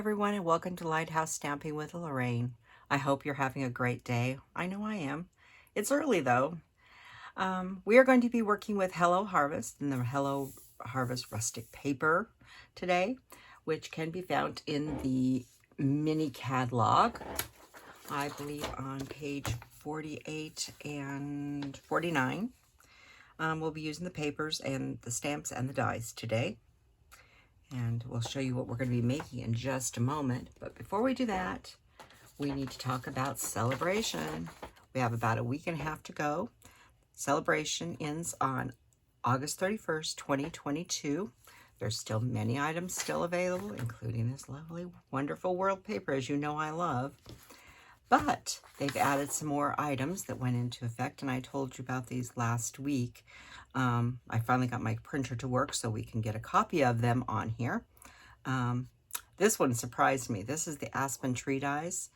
everyone, and welcome to Lighthouse Stamping with Lorraine. I hope you're having a great day. I know I am. It's early though. We are going to be working with Hello Harvest and the Hello Harvest Rustic paper today, which can be found in the mini catalog, I believe on page 48 and 49. We'll be using the papers and the stamps and the dies today. And we'll show you what we're going to be making in just a moment. But before we do that, we need to talk about Celebration. We have about a week and a half to go. Celebration ends on August 31st, 2022. There's still many items still available, including this lovely, wonderful world paper, as you know I love. But they've added some more items that went into effect, and I told you about these last week. I finally got my printer to work so we can get a copy of them on here. This one surprised me. This is the Aspen tree dies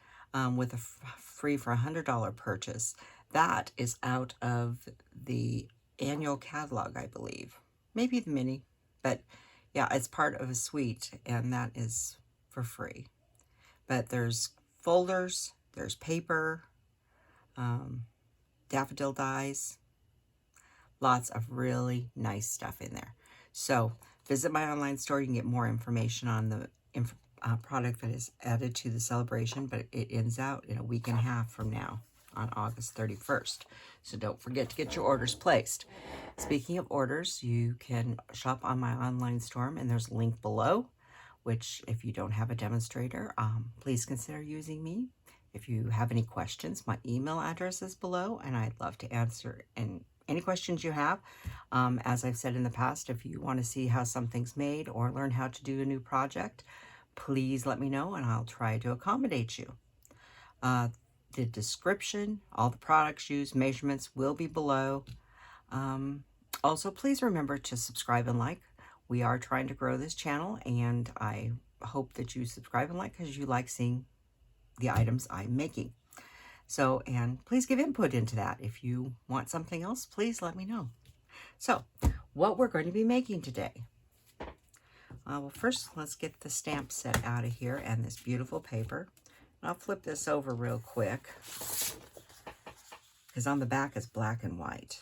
with a free for $100 purchase. That is out of the annual catalog, I believe. Maybe the mini, but yeah, it's part of a suite, and that is for free. But there's folders, there's paper, daffodil dies, lots of really nice stuff in there. So visit my online store. You can get more information on the product that is added to the celebration, but it ends out in a week and a half from now on August 31st. So don't forget to get your orders placed. Speaking of orders, you can shop on my online store, and there's a link below, which if you don't have a demonstrator, please consider using me. If you have any questions, my email address is below, and I'd love to answer any questions you have. As I've said in the past, if you want to see how something's made or learn how to do a new project, please let me know and I'll try to accommodate you. The description, all the products used, measurements will be below. Also, please remember to subscribe and like. We are trying to grow this channel, and I hope that you subscribe and like because you like seeing the items I'm making. So, and please give input into that. If you want something else, please let me know. So, what we're going to be making today. Well, first, let's get the stamp set out of here and this beautiful paper. I'll flip this over real quick because on the back is black and white,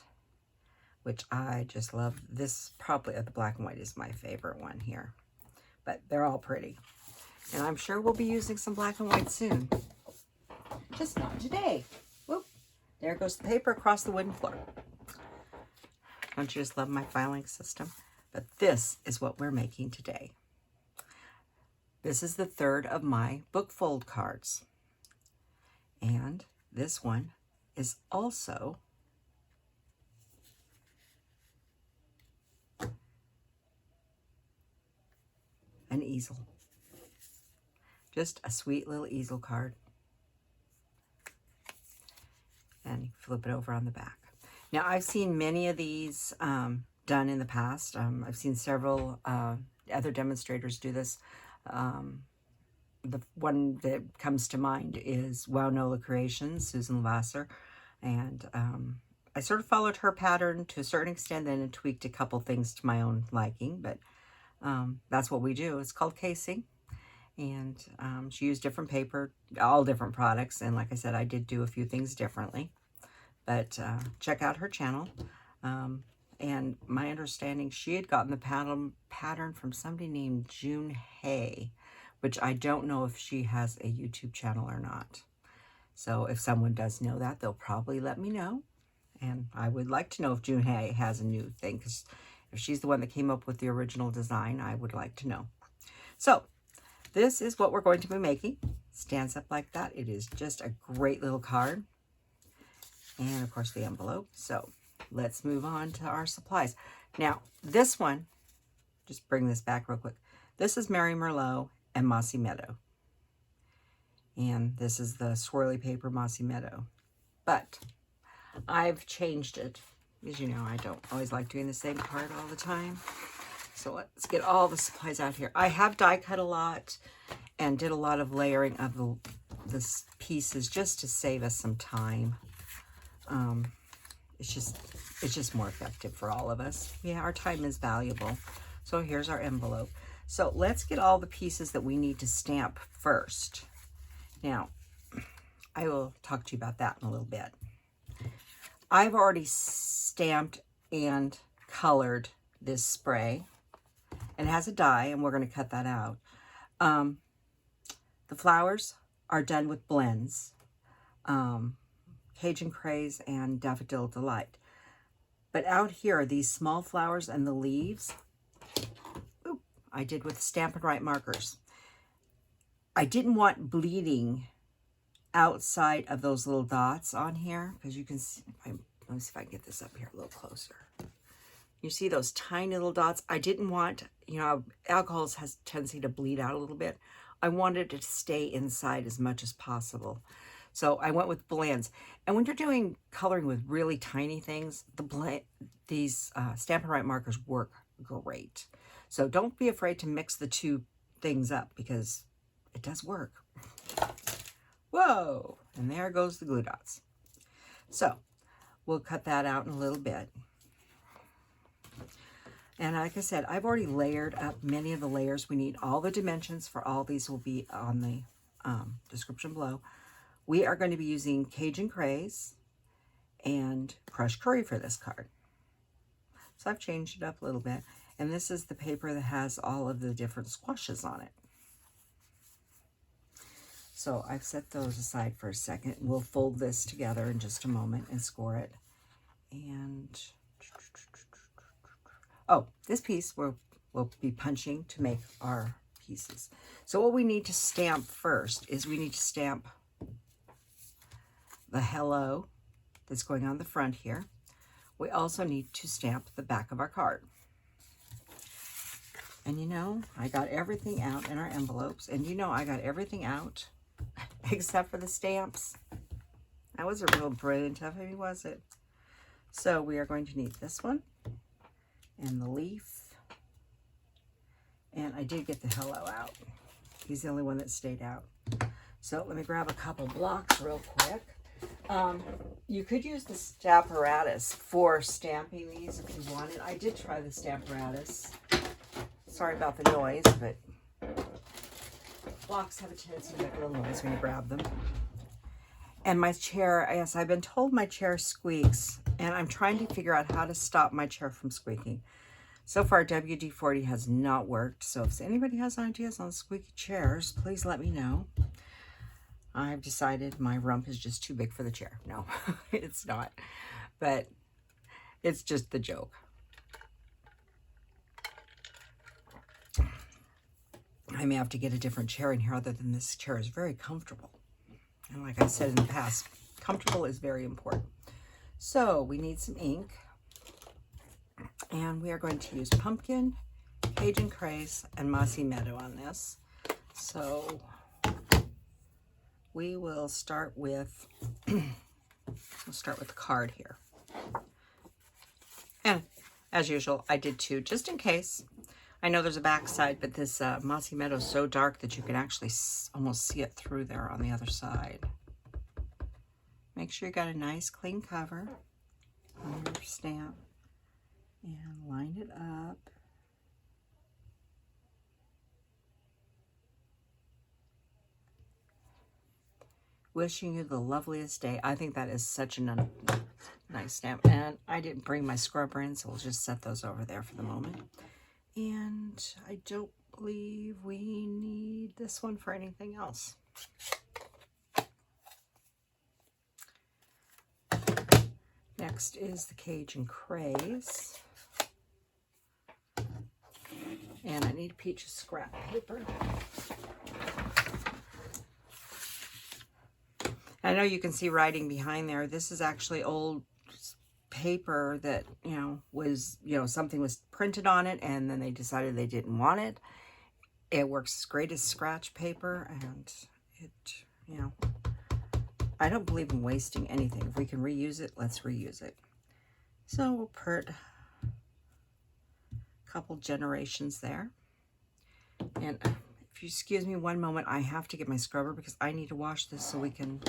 which I just love. This probably, the black and white is my favorite one here, but they're all pretty. And I'm sure we'll be using some black and white soon. Just not today. Whoop. There goes the paper across the wooden floor. Don't you just love my filing system? But this is what we're making today. This is the third of my book fold cards. And this one is also an easel. Just a sweet little easel card. And flip it over on the back. Now, I've seen many of these done in the past. I've seen several other demonstrators do this. The one that comes to mind is Wow Nola Creations, Susan Lasser. And I sort of followed her pattern to a certain extent, then tweaked a couple things to my own liking. But that's what we do. It's called casing. And she used different paper, all different products. And like I said, I did do a few things differently. But check out her channel. And my understanding, she had gotten the pattern from somebody named June Hay, which I don't know if she has a YouTube channel or not. So if someone does know that, they'll probably let me know. And I would like to know if June Hay has a new thing, because if she's the one that came up with the original design, I would like to know. So this is what we're going to be making. Stands up like that. It is just a great little card. And of course the envelope. So let's move on to our supplies. Now this one, just bring this back real quick. This is Mary Merlot and Mossy Meadow. And this is the swirly paper Mossy Meadow. But I've changed it. As you know, I don't always like doing the same card all the time. So let's get all the supplies out here. I have die cut a lot and did a lot of layering of the pieces just to save us some time. It's just more effective for all of us. Yeah, our time is valuable. So here's our envelope. So let's get all the pieces that we need to stamp first. Now, I will talk to you about that in a little bit. I've already stamped and colored this spray. It has a die, and we're going to cut that out. The flowers are done with blends. Cajun Craze and Daffodil Delight. But out here are these small flowers and the leaves. Oop, I did with Stampin' Right markers. I didn't want bleeding outside of those little dots on here, because you can see, let me see if I can get this up here a little closer. You see those tiny little dots? I didn't want, you know, alcohol has a tendency to bleed out a little bit. I wanted it to stay inside as much as possible. So I went with blends. And when you're doing coloring with really tiny things, these Stampin' Right markers work great. So don't be afraid to mix the two things up, because it does work. Whoa! And there goes the glue dots. So we'll cut that out in a little bit. And like I said, I've already layered up many of the layers we need. All the dimensions for all these will be on the description below. We are going to be using Cajun Craze and Crushed Curry for this card. So I've changed it up a little bit. And this is the paper that has all of the different squashes on it. So I've set those aside for a second. We'll fold this together in just a moment and score it. And, oh, this piece we'll be punching to make our pieces. So what we need to stamp first is we need to stamp the hello that's going on the front here. We also need to stamp the back of our card. And you know, I got everything out in our envelopes, and you know I got everything out except for the stamps. That was a real brilliant of me, was it? So we are going to need this one and the leaf. And I did get the hello out. He's the only one that stayed out. So let me grab a couple blocks real quick. You could use the Stamparatus for stamping these if you wanted. I did try the Stamparatus. Sorry about the noise, but blocks have a tendency to make a little noise when you grab them. And my chair, yes, I've been told my chair squeaks, and I'm trying to figure out how to stop my chair from squeaking. So far, WD-40 has not worked, so if anybody has ideas on squeaky chairs, please let me know. I've decided my rump is just too big for the chair. No, it's not, but it's just the joke. I may have to get a different chair in here other than this chair is very comfortable. And like I said in the past, comfortable is very important. So we need some ink. And we are going to use Pumpkin, Cajun Craze, and Mossy Meadow on this. So we will start with, we'll start with the card here. And as usual, I did two just in case. I know there's a back side, but this Mossy Meadow is so dark that you can actually almost see it through there on the other side. Make sure you got a nice clean cover on your stamp and line it up. Wishing you the loveliest day. I think that is such a nice stamp. And I didn't bring my scrubber in, so we'll just set those over there for the moment. And I don't believe we need this one for anything else. Next is the Cajun Craze. And I need a peach of scrap paper. I know you can see writing behind there. This is actually old paper that, was, something was printed on it and then they decided they didn't want it. It works as great as scratch paper, and it, I don't believe in wasting anything. If we can reuse it, let's reuse it. So we'll put a couple generations there. And if you excuse me one moment, I have to get my scrubber because I need to wash this so we can...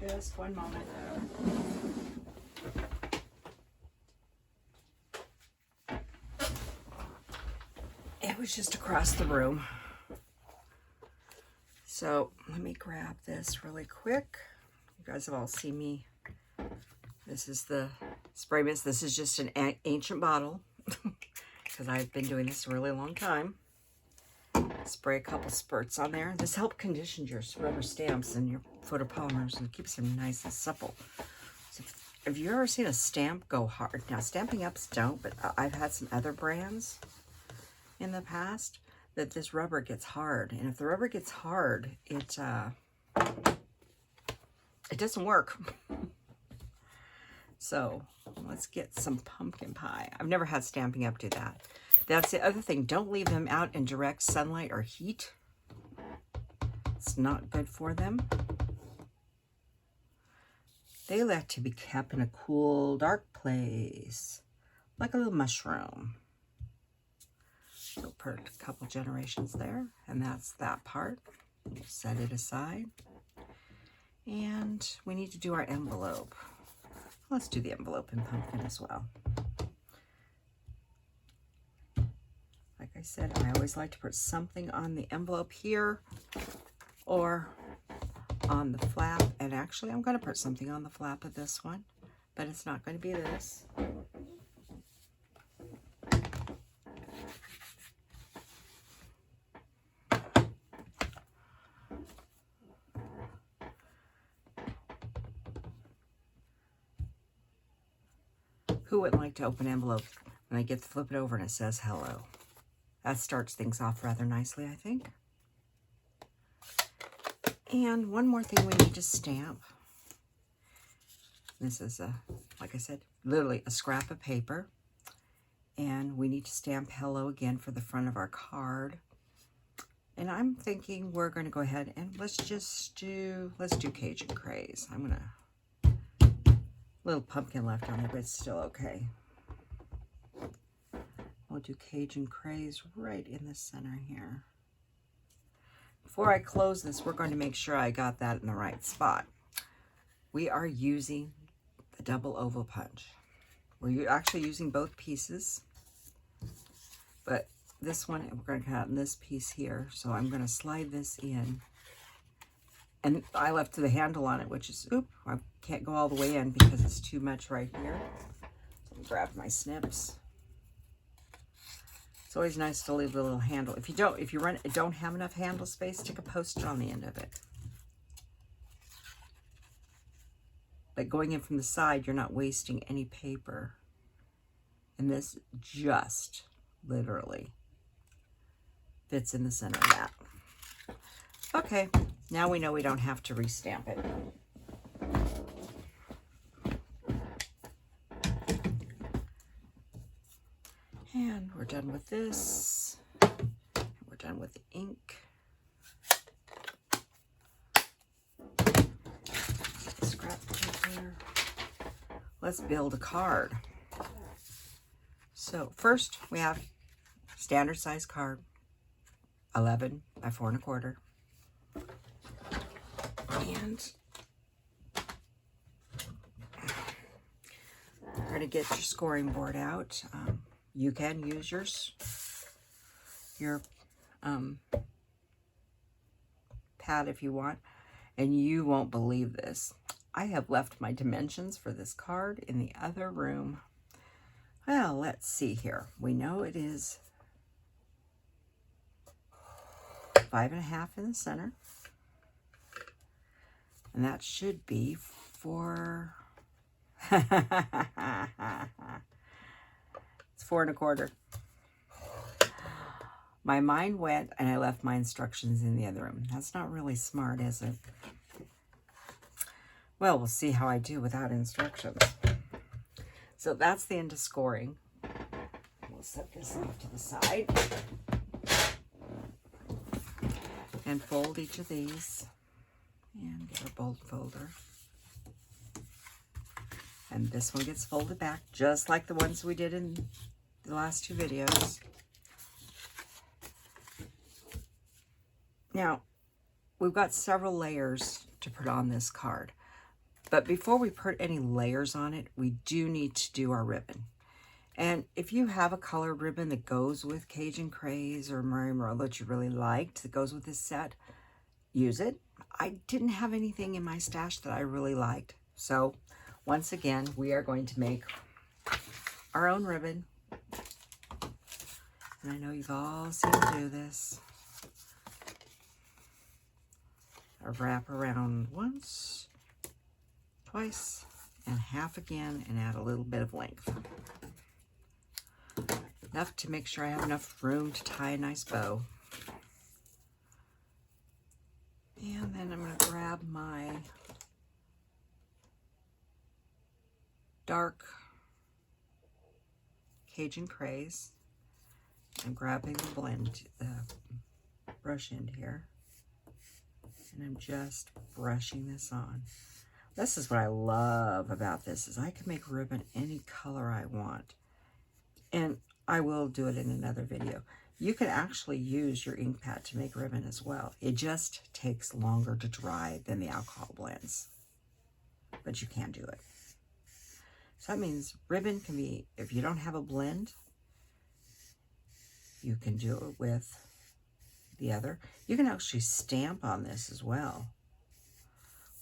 Just one moment. was just across the room. So let me grab this really quick. You guys have all seen me. This is the spray mist. This is just an ancient bottle because I've been doing this a really long time. Spray a couple spurts on there. This helps condition your rubber stamps and your photopolymers and keeps them nice and supple. So have you ever seen a stamp go hard? Now, Stampin' Ups don't, but I've had some other brands in the past that this rubber gets hard. And if the rubber gets hard, it doesn't work. So let's get some pumpkin pie. I've never had Stampin' Up do that. That's the other thing. Don't leave them out in direct sunlight or heat. It's not good for them. They like to be kept in a cool, dark place, like a little mushroom. So put a couple generations there, and that's that part. Set it aside. And we need to do our envelope. Let's do the envelope in pumpkin as well. Like I said, I always like to put something on the envelope here or on the flap. And actually, I'm going to put something on the flap of this one, but it's not going to be this. Who wouldn't like to open an envelope when they get to flip it over and it says hello? That starts things off rather nicely, I think. And one more thing we need to stamp. This is, like I said, literally a scrap of paper. And we need to stamp hello again for the front of our card. And I'm thinking we're going to go ahead and let's do Cajun Craze. I'm going to, little pumpkin left on there, but it's still okay. We'll do Cajun Craze right in the center here. Before I close this, we're going to make sure I got that in the right spot. We are using the double oval punch. We're actually using both pieces, but this one, we're going to cut out this piece here. So I'm going to slide this in. And I left the handle on it, which is, I can't go all the way in because it's too much right here. So let me grab my snips. It's always nice to leave a little handle. If you don't have enough handle space, stick a Post-it on the end of it. But going in from the side, you're not wasting any paper. And this just literally fits in the center of that. Okay, now we know we don't have to restamp it. And we're done with this. We're done with the ink. Scrap paper. Let's build a card. So first we have standard size card, 11 by 4 1/4. And you're going to get your scoring board out. You can use your pad if you want, and you won't believe this. I have left my dimensions for this card in the other room. Well, let's see here. We know it is 5.5 in the center. And that should be for, it's 4 1/4. My mind went and I left my instructions in the other room. That's not really smart, is it? Well, we'll see how I do without instructions. So that's the end of scoring. We'll set this off to the side. And fold each of these. And get our bold folder. And this one gets folded back, just like the ones we did in the last 2 videos. Now, we've got several layers to put on this card. But before we put any layers on it, we do need to do our ribbon. And if you have a colored ribbon that goes with Cajun Craze or Murray Merle that you really liked that goes with this set, use it. I didn't have anything in my stash that I really liked. So once again, we are going to make our own ribbon. And I know you've all seen me do this. I wrap around once, twice, and half again, and add a little bit of length. Enough to make sure I have enough room to tie a nice bow. And then I'm going to grab my dark Cajun Craze. I'm grabbing the blend, brush end here. And I'm just brushing this on. This is what I love about this, is I can make ribbon any color I want. And I will do it in another video. You can actually use your ink pad to make ribbon as well. It just takes longer to dry than the alcohol blends. But you can do it. So that means ribbon can be, if you don't have a blend, you can do it with the other. You can actually stamp on this as well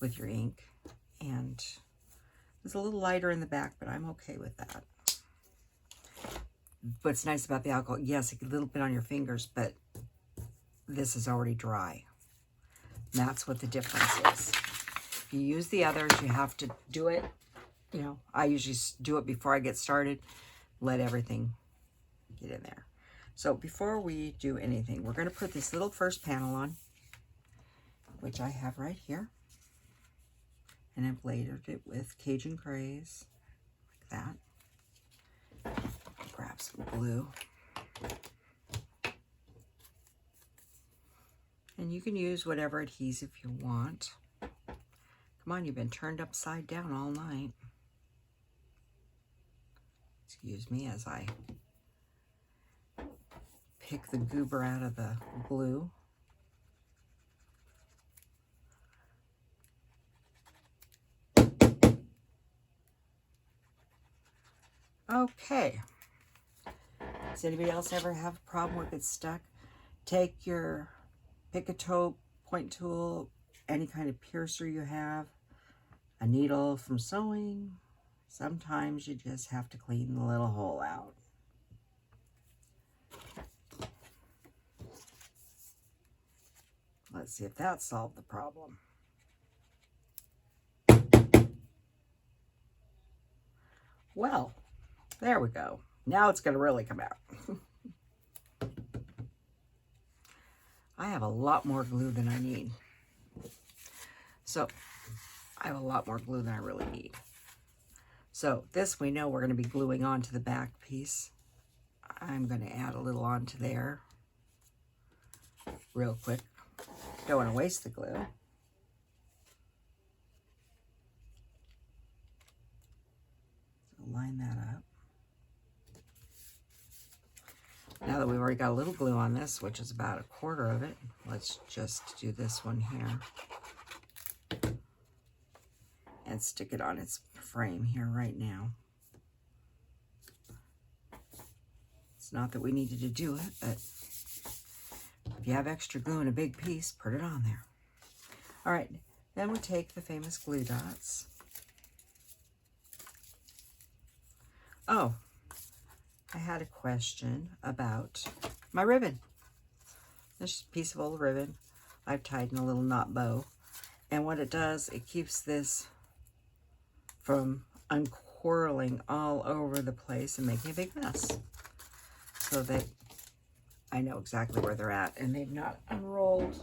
with your ink. And it's a little lighter in the back, but I'm okay with that. What's nice about the alcohol, yes, a little bit on your fingers, but this is already dry. And that's what the difference is. If you use the others, you have to do it. You know, I usually do it before I get started. Let everything get in there. So before we do anything, we're going to put this little first panel on, which I have right here. And I've layered it with Cajun Craze, like that. Grab some glue. And you can use whatever adhesive you want. Come on, you've been turned upside down all night. Excuse me as I pick the goober out of the glue. Okay. Does anybody else ever have a problem where it gets stuck? Take your pick a toe point tool, any kind of piercer you have, a needle from sewing. Sometimes you just have to clean the little hole out. Let's see if that solved the problem. Well, there we go. Now it's going to really come out. I have a lot more glue than I need. So I have a lot more glue than I really need. So this we know we're going to be gluing onto the back piece. I'm going to add a little onto there real quick. Don't want to waste the glue. So line that up. Now that we've already got a little glue on this, which is about 1/4 of it, let's just do this one here and stick it on its frame here right now. It's not that we needed to do it, but if you have extra glue in a big piece, put it on there. All right, then we take the famous glue dots. Oh, I had a question about my ribbon. This piece of old ribbon I've tied in a little knot bow. And what it does, it keeps this from unquirling all over the place and making a big mess. So that I know exactly where they're at and they've not unrolled.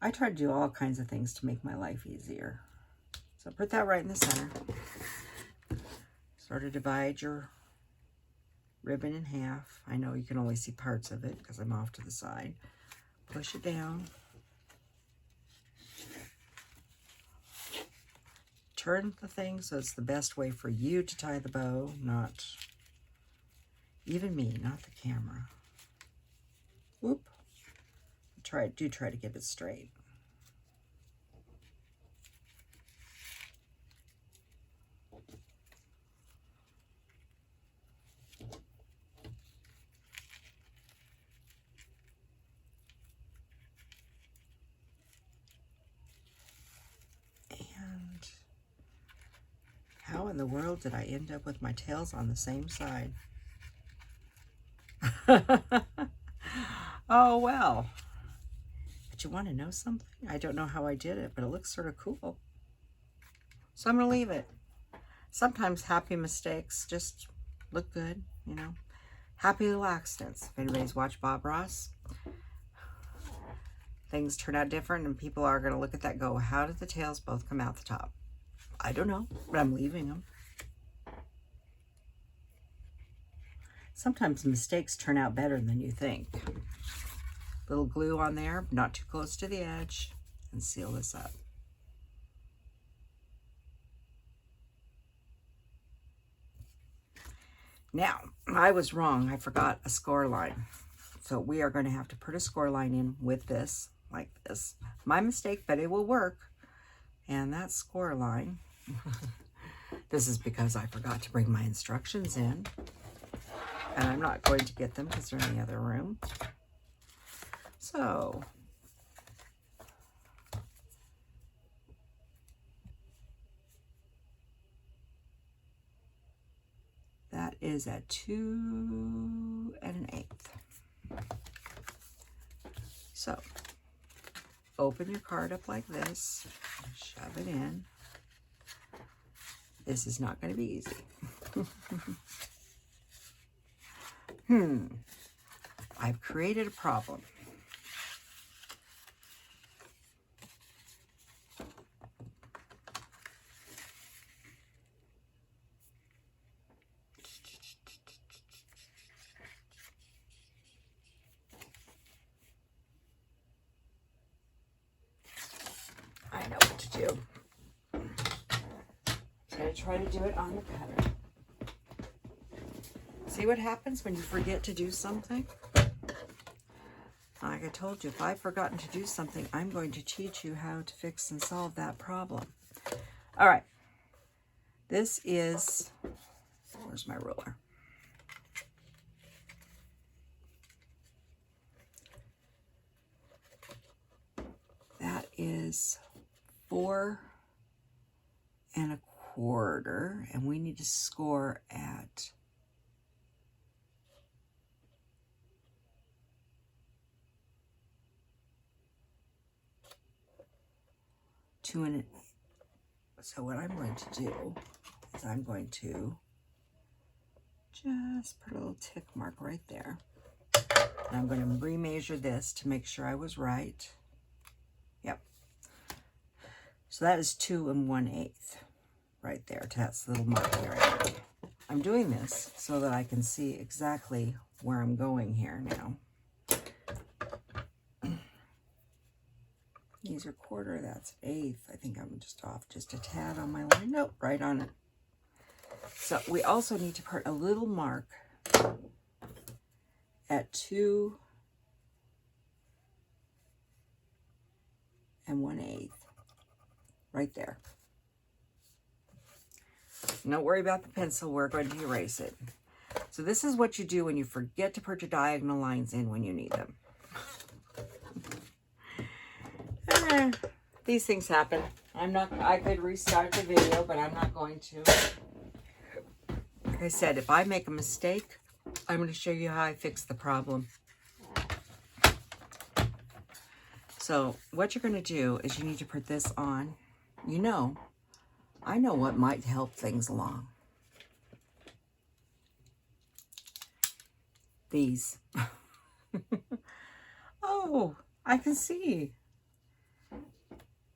I try to do all kinds of things to make my life easier. So put that right in the center. Sort of divide your ribbon in half. I know you can only see parts of it because I'm off to the side. Push it down. Turn the thing so it's the best way for you to tie the bow, not even me, not the camera. Whoop. Do try to get it straight. How in the world did I end up with my tails on the same side? Oh, well. But you want to know something? I don't know how I did it, but it looks sort of cool. So I'm going to leave it. Sometimes happy mistakes just look good, you know. Happy little accidents. If anybody's watched Bob Ross, things turn out different and people are going to look at that and go, how did the tails both come out the top? I don't know, but I'm leaving them. Sometimes mistakes turn out better than you think. Little glue on there, not too close to the edge, and seal this up. Now, I was wrong. I forgot a score line. So we are going to have to put a score line in with this, like this. My mistake, but it will work. And that score line, this is because I forgot to bring my instructions in. And I'm not going to get them because they're in the other room. So, that is at 2 1/8. So, open your card up like this, shove it in. This is not going to be easy. I've created a problem. I know what to do. I'm going to try to do it on the cutter. See what happens when you forget to do something? Like I told you, if I've forgotten to do something, I'm going to teach you how to fix and solve that problem. All right. This is, where's my ruler? That is 4 1/4, and we need to score at 2 1/8. So what I'm going to do is I'm going to just put a little tick mark right there. And I'm going to remeasure this to make sure I was right. Yep. So that is 2 1/8 right there. That's the little mark there. I'm doing this so that I can see exactly where I'm going here now. These are 1/4, that's 1/8. I think I'm just off just a tad on my line. Nope, right on it. So we also need to put a little mark at 2 1/8 right there. Don't worry about the pencil, we're going to erase it. So this is what you do when you forget to put your diagonal lines in when you need them. These things happen. I could restart the video, but I'm not going to. Like I said, if I make a mistake, I'm going to show you how I fix the problem. So what you're going to do is you need to put this on. You know, I know what might help things along. These. Oh, I can see.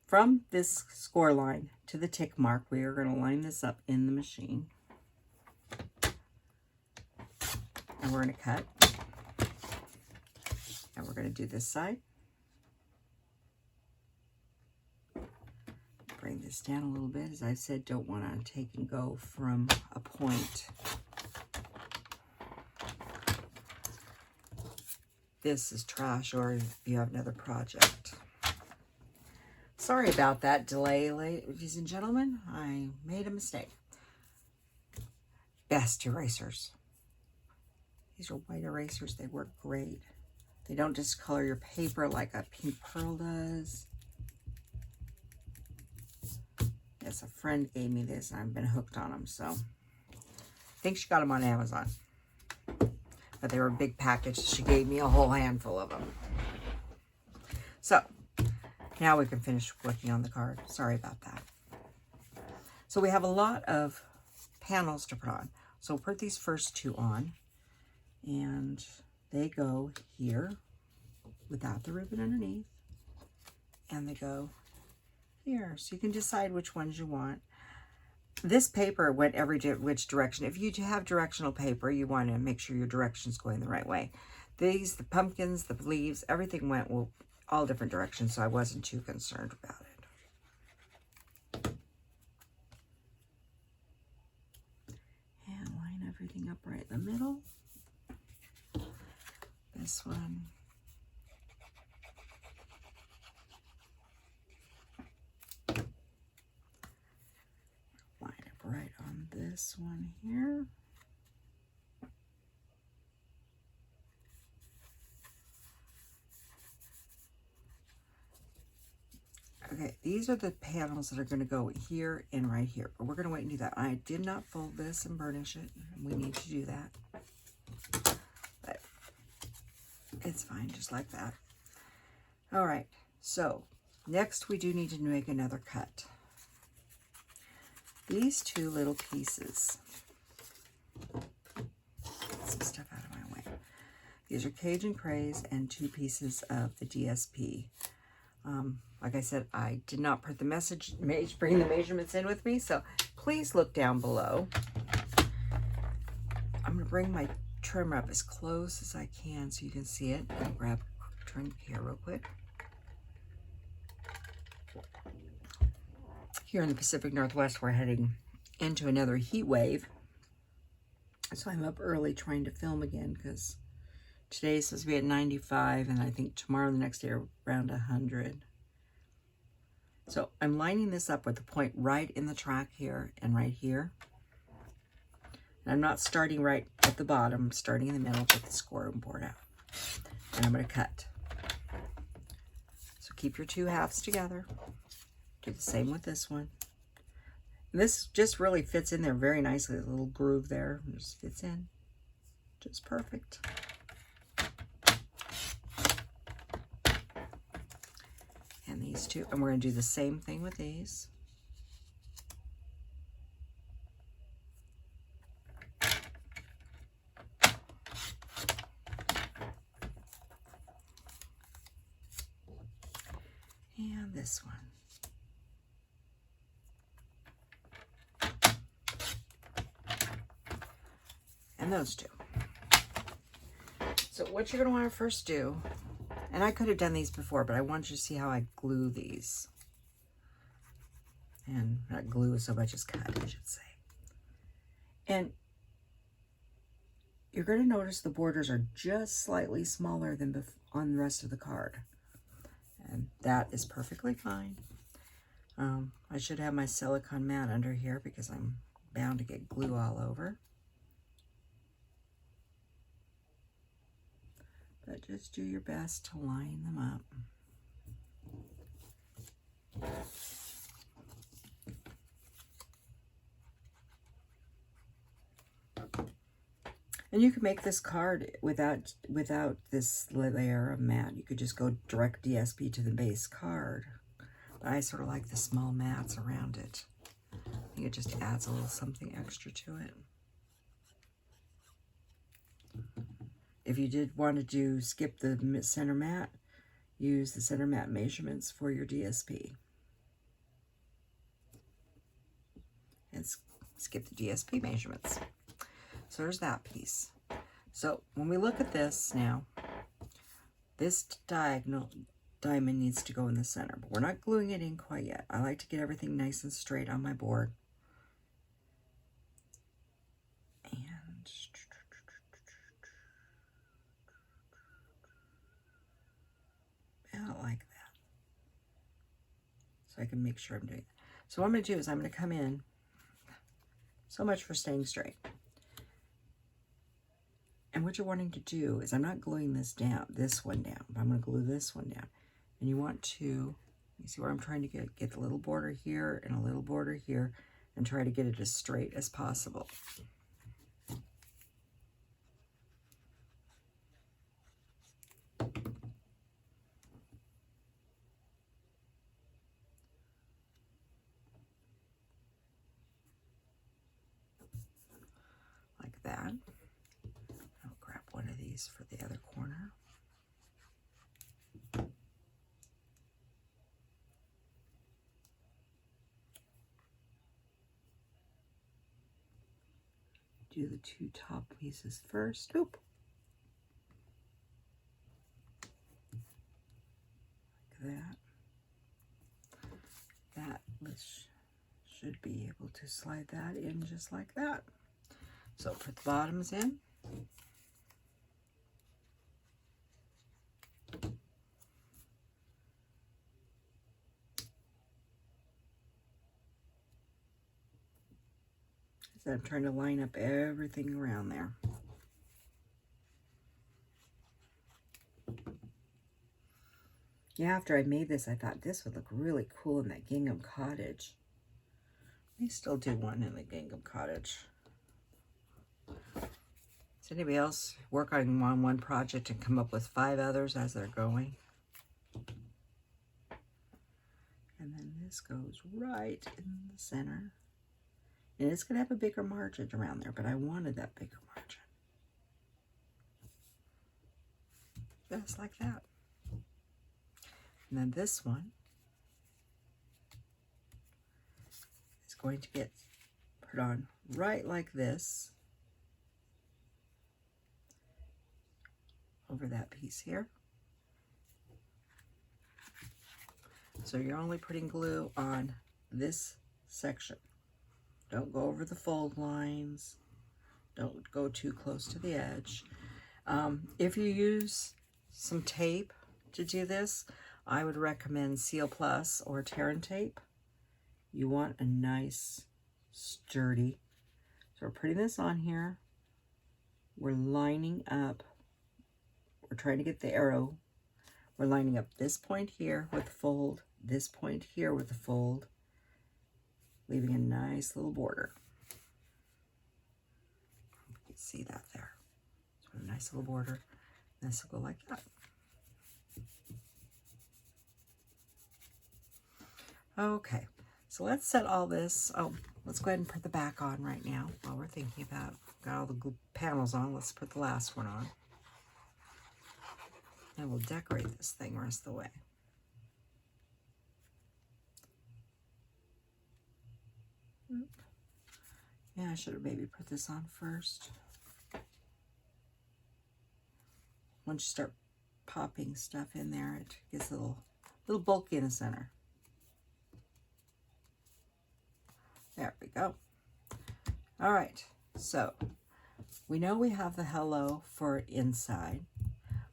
From this score line to the tick mark, we are going to line this up in the machine. And we're going to cut. And we're going to do this side. Bring this down a little bit. As I said, don't want to take and go from a point. This is trash, or if you have another project. Sorry about that delay, ladies and gentlemen. I made a mistake. Best erasers. These are white erasers. They work great. They don't discolor your paper like a pink pearl does. this. A friend gave me this, and I've been hooked on them, so I think she got them on Amazon. But they were a big package. She gave me a whole handful of them. So, now we can finish working on the card. Sorry about that. So we have a lot of panels to put on. So we'll put these first two on, and they go here without the ribbon underneath, and they go here. So you can decide which ones you want. This paper went which direction. If you have directional paper, you want to make sure your direction's going the right way. These, the pumpkins, the leaves, everything went all different directions, so I wasn't too concerned about it. And line everything up right in the middle. This one. Line up right on this one here. Okay, these are the panels that are going to go here and right here. But we're going to wait and do that. I did not fold this and burnish it. We need to do that. But it's fine, just like that. All right, so next we do need to make another cut. These two little pieces. Get some stuff out of my way. These are Cajun Craze and 2 pieces of the DSP. Like I said, I did not put the bring the measurements in with me, so please look down below. I'm going to bring my trimmer up as close as I can so you can see it. I'll turn the hair real quick. Here in the Pacific Northwest, we're heading into another heat wave. So I'm up early trying to film again because today's supposed to be at 95, and I think tomorrow and the next day are around 100. So I'm lining this up with the point right in the track here and right here. And I'm not starting right at the bottom, I'm starting in the middle with the score board out. And I'm going to cut. So keep your 2 halves together. Do the same with this one. And this just really fits in there very nicely. The little groove there just fits in. Just perfect. And these two, and we're going to do the same thing with these. And this one. And those two. So what you're going to want to first do, and I could have done these before, but I want you to see how I glue these. And not glue so much as cut, I should say. And you're going to notice the borders are just slightly smaller than on the rest of the card. And that is perfectly fine. I should have my silicone mat under here because I'm bound to get glue all over. But just do your best to line them up. And you can make this card without this layer of mat. You could just go direct DSP to the base card. But I sort of like the small mats around it. I think it just adds a little something extra to it. If you did want to skip the center mat, use the center mat measurements for your DSP. And skip the DSP measurements. So there's that piece. So when we look at this now, this diagonal diamond needs to go in the center, but we're not gluing it in quite yet. I like to get everything nice and straight on my board. Like that. So I can make sure I'm doing it. So what I'm going to do is I'm going to come in. So much for staying straight. And what you're wanting to do is I'm not gluing this one down, but I'm going to glue this one down. And you want to You see where I'm trying to get the little border here and a little border here, and try to get it as straight as possible. Like that. I'll grab one of these for the other corner. Do the two top pieces first. Oop. Like that. That should be able to slide that in just like that. So put the bottoms in. So I'm trying to line up everything around there. Yeah, after I made this, I thought this would look really cool in that gingham cottage. We still do one in the gingham cottage. Does anybody else work on one project and come up with 5 others as they're going? And then this goes right in the center. And it's going to have a bigger margin around there, but I wanted that bigger margin. Just like that. And then this one is going to get put on right like this over that piece here. So you're only putting glue on this section. Don't go over the fold lines. Don't go too close to the edge. If you use some tape to do this, I would recommend Seal Plus or Terran tape. You want a nice, sturdy. So we're putting this on here. We're lining up. We're trying to get the arrow. We're lining up this point here with the fold, this point here with the fold, leaving a nice little border. You can see that there. So a nice little border. This will go like that. Okay, so let's set all this. Oh, let's go ahead and put the back on right now while we're thinking about. Got all the panels on. Let's put the last one on. And we'll decorate this thing the rest of the way. Yeah, I should have maybe put this on first. Once you start popping stuff in there, it gets a little bulky in the center. There we go. All right, so we know we have the hello for inside.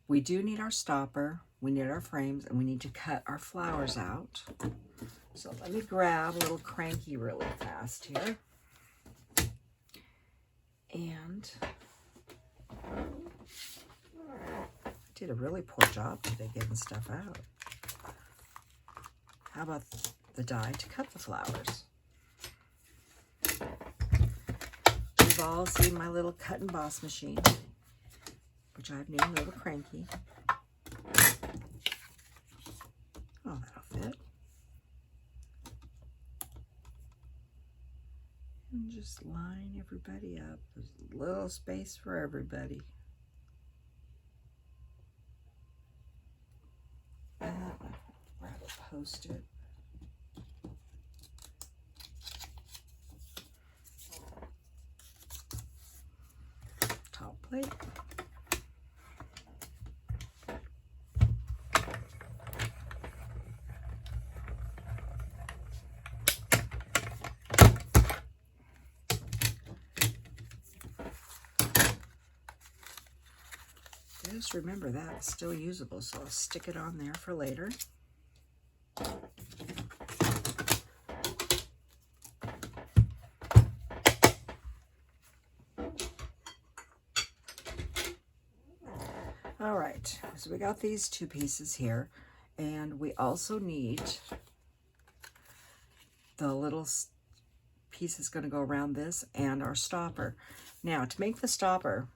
We do need our stopper, we need our frames, and we need to cut our flowers out. So let me grab a little cranky really fast here. And I did a really poor job today getting stuff out. How about the die to cut the flowers? We've all seen my little cut and boss machine, which I've named Little Cranky. Oh, that'll fit. And just line everybody up. There's a little space for everybody. And grab a Post-it. Top plate. Just remember that it's still usable, so I'll stick it on there for later. All right, so we got these two pieces here, And we also need the little piece that's going to go around this and our stopper. Now, to make the stopper,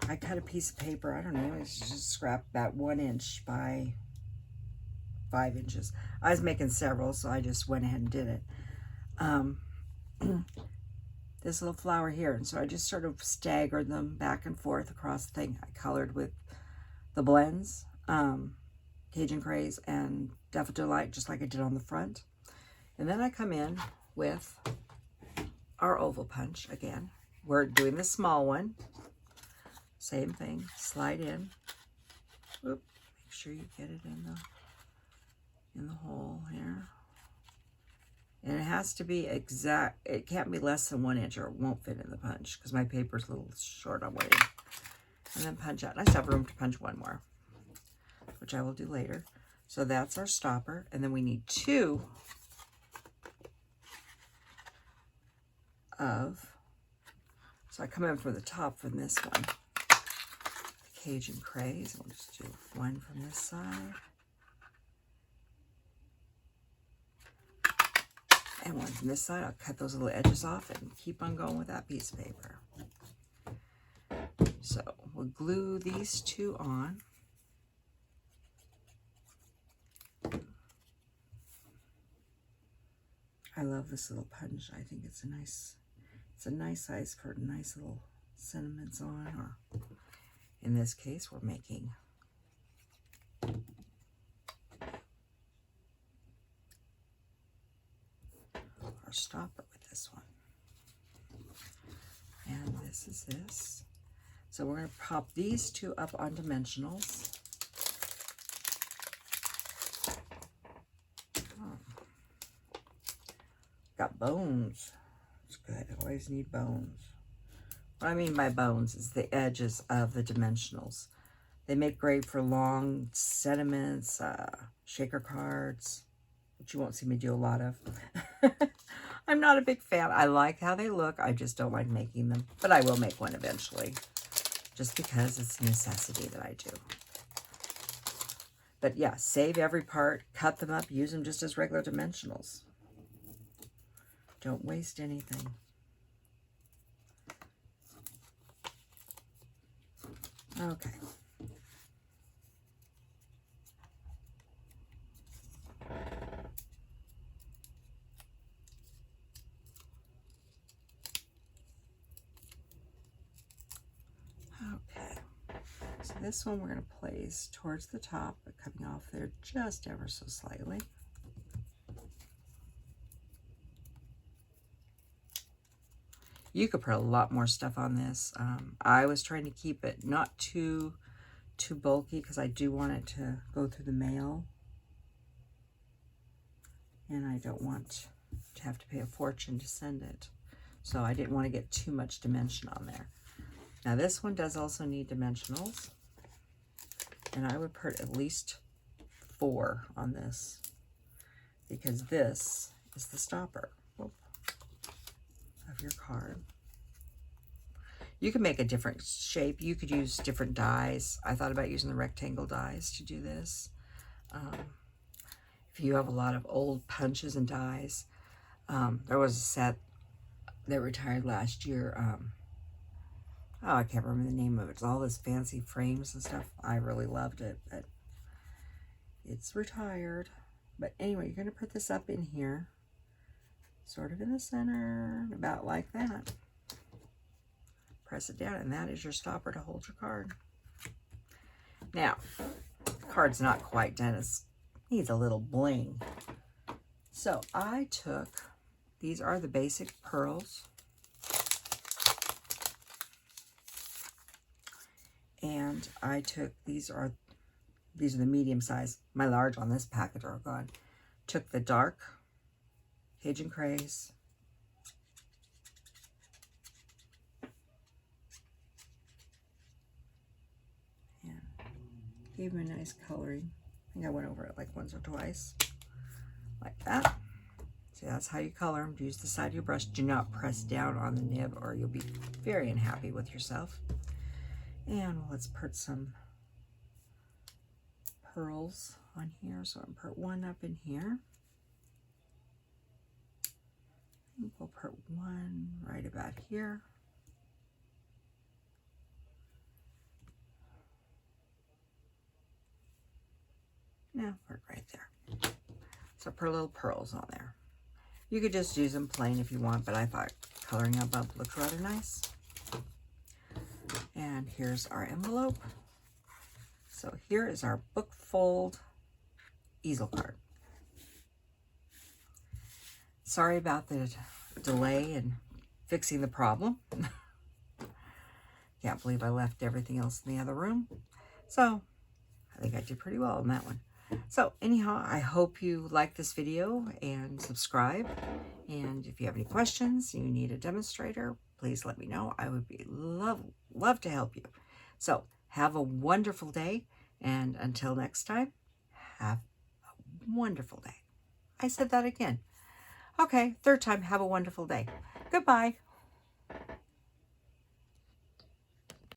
I cut a piece of paper. I don't know, it's just scrap about 1 inch by 5 inches. I was making several, so I just went ahead and did it. This little flower here, and so I just sort of staggered them back and forth across the thing. I colored with the blends, Cajun Craze and Daffodil Light, just like I did on the front. And then I come in with our oval punch again. We're doing the small one. Same thing, slide in. Whoop, make sure you get it in the hole here. And it has to be exact, it can't be less than 1 inch or it won't fit in the punch because my paper's a little short on 1 inch. And then punch out. And I still have room to punch one more, which I will do later. So that's our stopper. And then we need 2 of, so I come in from the top from this one, Cajun Craze. We'll just do 1 from this side. And 1 from this side. I'll cut those little edges off and keep on going with that piece of paper. So we'll glue these 2 on. I love this little punch. I think it's a nice size for nice little sentiments on, or in this case, we're making our stopper with this one. And this is this. So we're going to pop these 2 up on dimensionals. Got bones. It's good. I always need bones. What I mean by bones is the edges of the dimensionals. They make great for long sentiments, shaker cards, which you won't see me do a lot of. I'm not a big fan. I like how they look. I just don't like making them. But I will make one eventually, just because it's a necessity that I do. But yeah, save every part, cut them up, use them just as regular dimensionals. Don't waste anything. Okay. Okay. So this one we're going to place towards the top, but coming off there just ever so slightly. You could put a lot more stuff on this. I was trying to keep it not too bulky because I do want it to go through the mail. And I don't want to have to pay a fortune to send it. So I didn't want to get too much dimension on there. Now this one does also need dimensionals. And I would put at least 4 on this, because this is the stopper of your card. You can make a different shape. You could use different dies. I thought about using the rectangle dies to do this. If you have a lot of old punches and dies, there was a set that retired last year. Oh, I can't remember the name of it. It's all this fancy frames and stuff. I really loved it, but it's retired. But anyway, you're going to put this up in here, sort of in the center, about like that. Press it down, and that is your stopper to hold your card. Now, the card's not quite done. It needs a little bling. So I took, these are the basic pearls. And I took, these are the medium size. My large on this packet are gone. Took the dark Cajun Craze. And gave them a nice coloring. I think I went over it like once or twice. Like that. See, that's how you color them. Use the side of your brush. Do not press down on the nib or you'll be very unhappy with yourself. And let's put some pearls on here, so I'm put one up in here. We'll put one right about here. Now put it right there. So put little pearls on there. You could just use them plain if you want, but I thought coloring them up looked rather nice. And here's our envelope. So here is our book fold easel card. Sorry about the delay in fixing the problem. Can't believe I left everything else in the other room. So I think I did pretty well on that one. So anyhow, I hope you like this video and subscribe. And if you have any questions, you need a demonstrator, please let me know. I would be love to help you. So have a wonderful day. And until next time, have a wonderful day. I said that again. Okay, third time, have a wonderful day. Goodbye.